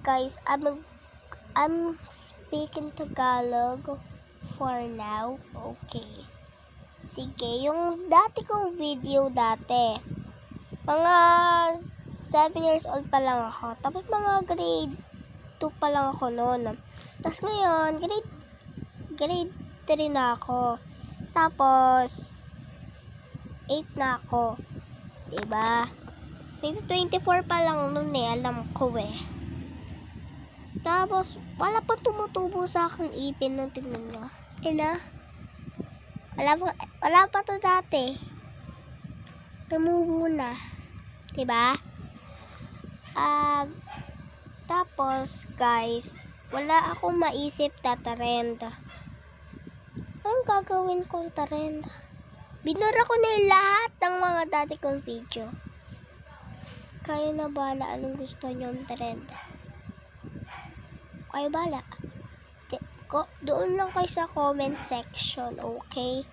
guys, I'm speaking Tagalog for now. Okay. Sige, yung dati kong video dati, mga 7 years old pa lang ako. Tapos mga grade 2 pa lang ako noon. Tapos ngayon, grade 3 na ako. Tapos 8 na ako. Diba? 24 pa lang noon alam ko Tapos, wala pa tumutubo sa aking ipin nung tingnan nyo. Wala pa to dati. Tumubo na. Diba? Tapos, guys, wala akong maisip na trend. Anong gagawin kong trend? Binura ko na yung lahat ng mga dati kong video. Kayo na bala anong gusto nyong trend. Kayo bala. Doon lang kayo sa comment section, okay?